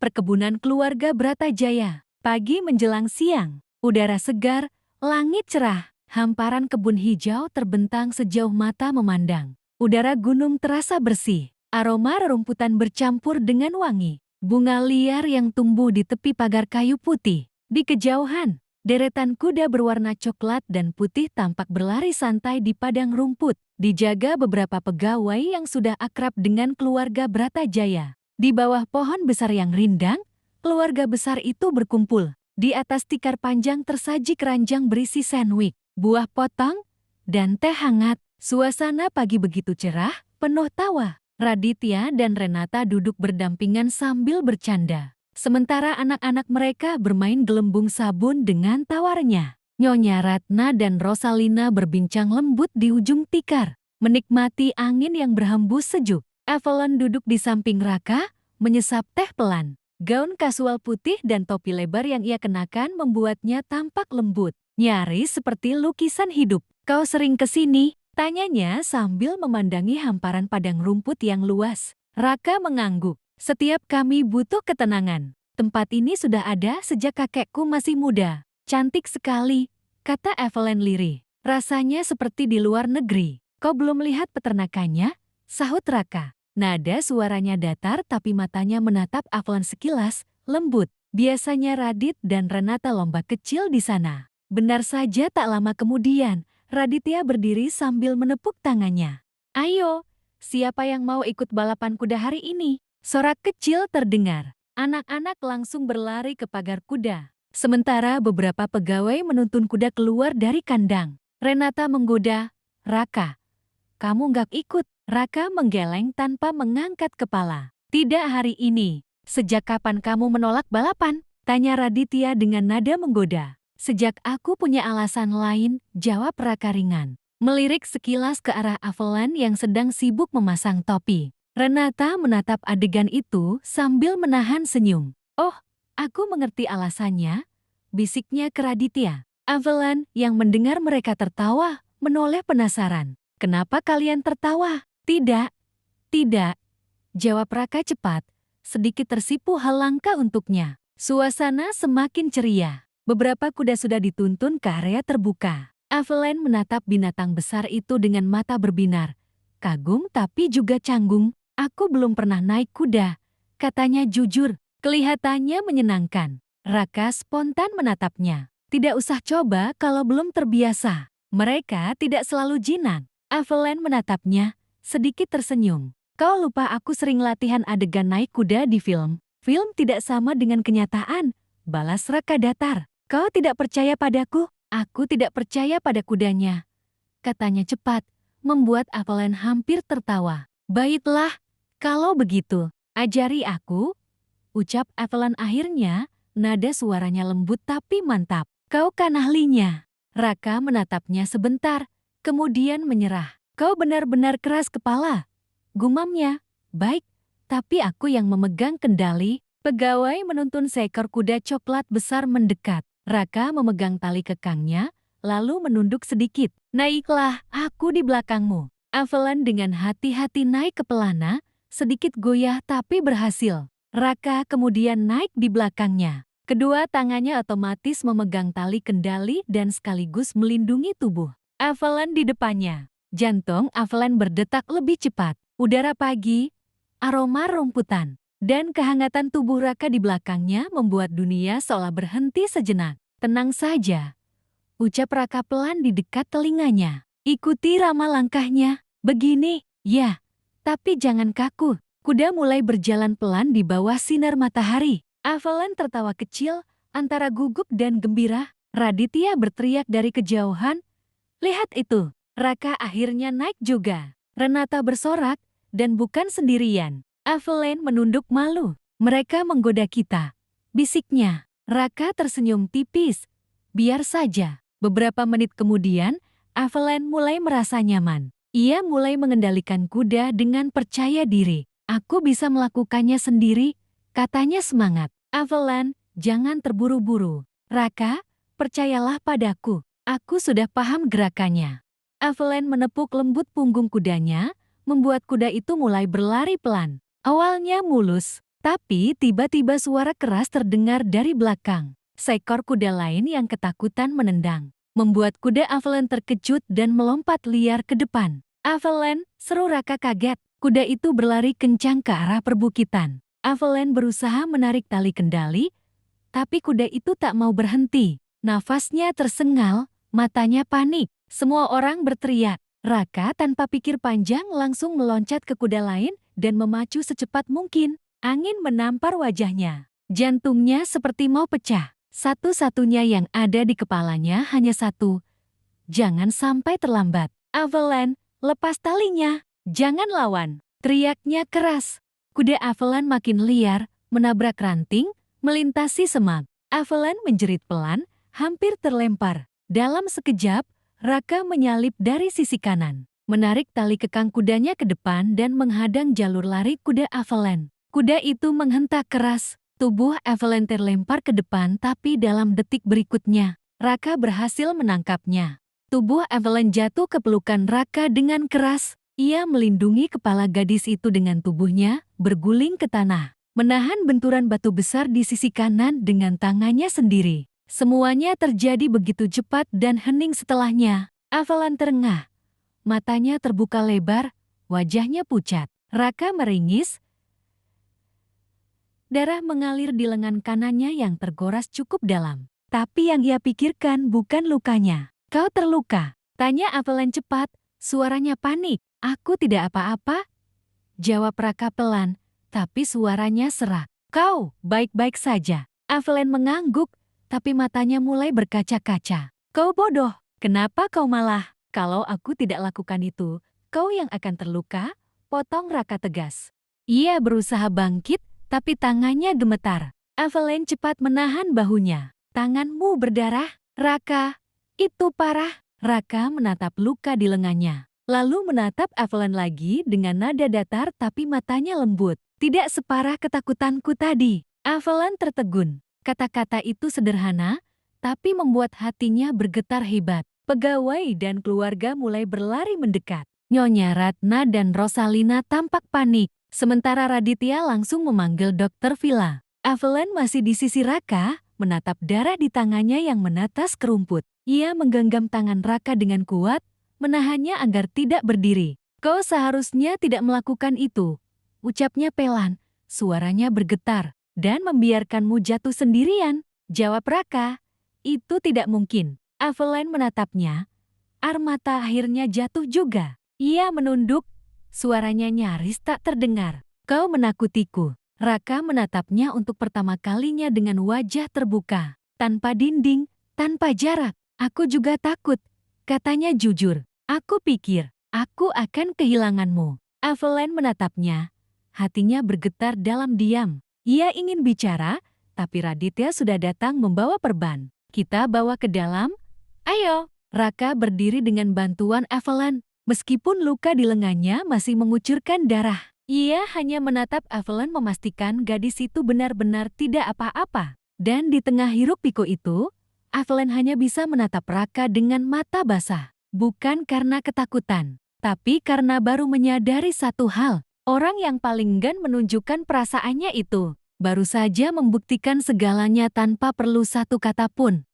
perkebunan keluarga Bratajaya. Pagi menjelang siang, udara segar, langit cerah, hamparan kebun hijau terbentang sejauh mata memandang. Udara gunung terasa bersih, aroma rerumputan bercampur dengan wangi. Bunga liar yang tumbuh di tepi pagar kayu putih. Di kejauhan, deretan kuda berwarna coklat dan putih tampak berlari santai di padang rumput, dijaga beberapa pegawai yang sudah akrab dengan keluarga Bratajaya. Di bawah pohon besar yang rindang, keluarga besar itu berkumpul. Di atas tikar panjang tersaji keranjang berisi sandwich, buah potong, dan teh hangat. Suasana pagi begitu cerah, penuh tawa. Raditya dan Renata duduk berdampingan sambil bercanda. Sementara anak-anak mereka bermain gelembung sabun dengan tawarnya. Nyonya Ratna dan Rosalina berbincang lembut di ujung tikar, menikmati angin yang berhembus sejuk. Evelyn duduk di samping Raka, menyesap teh pelan. Gaun kasual putih dan topi lebar yang ia kenakan membuatnya tampak lembut, nyaris seperti lukisan hidup. "Kau sering ke sini?" tanyanya sambil memandangi hamparan padang rumput yang luas. Raka mengangguk. "Setiap kami butuh ketenangan. Tempat ini sudah ada sejak kakekku masih muda." "Cantik sekali," kata Evelyn lirih. "Rasanya seperti di luar negeri." "Kau belum lihat peternakannya?" sahut Raka. Nada suaranya datar tapi matanya menatap Evelyn sekilas, lembut. "Biasanya Radit dan Renata lomba kecil di sana." Benar saja tak lama kemudian, Raditya berdiri sambil menepuk tangannya. "Ayo, siapa yang mau ikut balapan kuda hari ini?" Sorak kecil terdengar. Anak-anak langsung berlari ke pagar kuda. Sementara beberapa pegawai menuntun kuda keluar dari kandang. Renata menggoda, "Raka, kamu nggak ikut?" Raka menggeleng tanpa mengangkat kepala. "Tidak hari ini." "Sejak kapan kamu menolak balapan?" tanya Raditya dengan nada menggoda. "Sejak aku punya alasan lain," jawab Raka ringan. Melirik sekilas ke arah Evelyn yang sedang sibuk memasang topi. Renata menatap adegan itu sambil menahan senyum. "Oh, aku mengerti alasannya," bisiknya ke Raditya. Evelyn yang mendengar mereka tertawa, menoleh penasaran. "Kenapa kalian tertawa?" "Tidak, tidak," jawab Raka cepat, sedikit tersipu hal langka untuknya. Suasana semakin ceria. Beberapa kuda sudah dituntun ke area terbuka. Evelyn menatap binatang besar itu dengan mata berbinar. Kagum tapi juga canggung. "Aku belum pernah naik kuda," katanya jujur. Kelihatannya menyenangkan. Raka spontan menatapnya. "Tidak usah coba kalau belum terbiasa. Mereka tidak selalu jinak." Evelyn menatapnya, sedikit tersenyum. "Kau lupa aku sering latihan adegan naik kuda di film." "Film tidak sama dengan kenyataan," balas Raka datar. "Kau tidak percaya padaku?" "Aku tidak percaya pada kudanya," katanya cepat, membuat Evelyn hampir tertawa. "Baiklah, kalau begitu, ajari aku," ucap Evelyn akhirnya, nada suaranya lembut tapi mantap. "Kau kan ahlinya." Raka menatapnya sebentar, kemudian menyerah. "Kau benar-benar keras kepala," gumamnya. "Baik, tapi aku yang memegang kendali." Pegawai menuntun seekor kuda coklat besar mendekat. Raka memegang tali kekangnya, lalu menunduk sedikit. "Naiklah, aku di belakangmu." Evelyn dengan hati-hati naik ke pelana, sedikit goyah tapi berhasil. Raka kemudian naik di belakangnya. Kedua tangannya otomatis memegang tali kendali dan sekaligus melindungi tubuh Evelyn di depannya. Jantung Evelyn berdetak lebih cepat. Udara pagi, aroma rumputan, dan kehangatan tubuh Raka di belakangnya membuat dunia seolah berhenti sejenak. "Tenang saja," ucap Raka pelan di dekat telinganya. "Ikuti rama langkahnya. Begini, ya. Tapi jangan kaku." Kuda mulai berjalan pelan di bawah sinar matahari. Evelyn tertawa kecil, antara gugup dan gembira. Raditya berteriak dari kejauhan, "Lihat itu!" Raka akhirnya naik juga. Renata bersorak, dan bukan sendirian. Evelyn menunduk malu. "Mereka menggoda kita," bisiknya. Raka tersenyum tipis. "Biar saja." Beberapa menit kemudian, Evelyn mulai merasa nyaman. Ia mulai mengendalikan kuda dengan percaya diri. "Aku bisa melakukannya sendiri," katanya semangat. "Evelyn, jangan terburu-buru." "Raka, percayalah padaku. Aku sudah paham gerakannya." Evelyn menepuk lembut punggung kudanya, membuat kuda itu mulai berlari pelan. Awalnya mulus, Tapi tiba-tiba suara keras terdengar dari belakang. Seekor kuda lain yang ketakutan menendang, membuat kuda Avalon terkejut dan melompat liar ke depan. "Avalon!" seru Raka kaget. Kuda itu berlari kencang ke arah perbukitan. Avalon berusaha menarik tali kendali, tapi kuda itu tak mau berhenti. Nafasnya tersengal, matanya panik. Semua orang berteriak. Raka tanpa pikir panjang langsung meloncat ke kuda lain dan memacu secepat mungkin. Angin menampar wajahnya. Jantungnya seperti mau pecah. Satu-satunya yang ada di kepalanya hanya satu. Jangan sampai terlambat. "Avalon, lepas talinya. Jangan lawan!" Teriaknya keras. Kuda Avalon makin liar, menabrak ranting, melintasi semak. Avalon menjerit pelan, hampir terlempar. Dalam sekejap, Raka menyalip dari sisi kanan, menarik tali kekang kudanya ke depan dan menghadang jalur lari kuda Avalon. Kuda itu menghentak keras. Tubuh Avalon terlempar ke depan, tapi dalam detik berikutnya, Raka berhasil menangkapnya. Tubuh Avalon jatuh ke pelukan Raka dengan keras. Ia melindungi kepala gadis itu dengan tubuhnya, berguling ke tanah, menahan benturan batu besar di sisi kanan dengan tangannya sendiri. Semuanya terjadi begitu cepat dan hening setelahnya. Avalon terengah. Matanya terbuka lebar, wajahnya pucat. Raka meringis. Darah mengalir di lengan kanannya yang tergoras cukup dalam. Tapi yang ia pikirkan bukan lukanya. "Kau terluka?" tanya Avalon cepat, suaranya panik. "Aku tidak apa-apa," jawab Raka pelan, tapi suaranya serak. "Kau baik-baik saja?" Avalon mengangguk, tapi matanya mulai berkaca-kaca. "Kau bodoh, kenapa kau malah? Kalau aku tidak lakukan itu, kau yang akan terluka," potong Raka tegas. Ia berusaha bangkit, tapi tangannya gemetar. Avalon cepat menahan bahunya. "Tanganmu berdarah, Raka. Itu parah." Raka menatap luka di lengannya, lalu menatap Avalon lagi dengan nada datar tapi matanya lembut. "Tidak separah ketakutanku tadi." Avalon tertegun. Kata-kata itu sederhana, tapi membuat hatinya bergetar hebat. Pegawai dan keluarga mulai berlari mendekat. Nyonya Ratna dan Rosalina tampak panik. Sementara Raditya langsung memanggil dokter Villa. Avalon masih di sisi Raka, menatap darah di tangannya yang menetes ke rumput. Ia menggenggam tangan Raka dengan kuat, menahannya agar tidak berdiri. "Kau seharusnya tidak melakukan itu," ucapnya pelan, suaranya bergetar. "Dan membiarkanmu jatuh sendirian," jawab Raka. "Itu tidak mungkin." Avalon menatapnya. Air mata akhirnya jatuh juga. Ia menunduk. Suaranya nyaris tak terdengar. "Kau menakutiku." Raka menatapnya untuk pertama kalinya dengan wajah terbuka. Tanpa dinding, tanpa jarak. "Aku juga takut," katanya jujur. "Aku pikir, aku akan kehilanganmu." Avalon menatapnya. Hatinya bergetar dalam diam. Ia ingin bicara, tapi Raditya sudah datang membawa perban. "Kita bawa ke dalam? Ayo." Raka berdiri dengan bantuan Avalon. Meskipun luka di lengannya masih mengucurkan darah, ia hanya menatap Avalon memastikan gadis itu benar-benar tidak apa-apa. Dan di tengah hiruk-pikuk itu, Avalon hanya bisa menatap Raka dengan mata basah. Bukan karena ketakutan, tapi karena baru menyadari satu hal. Orang yang paling enggan menunjukkan perasaannya itu, baru saja membuktikan segalanya tanpa perlu satu kata pun.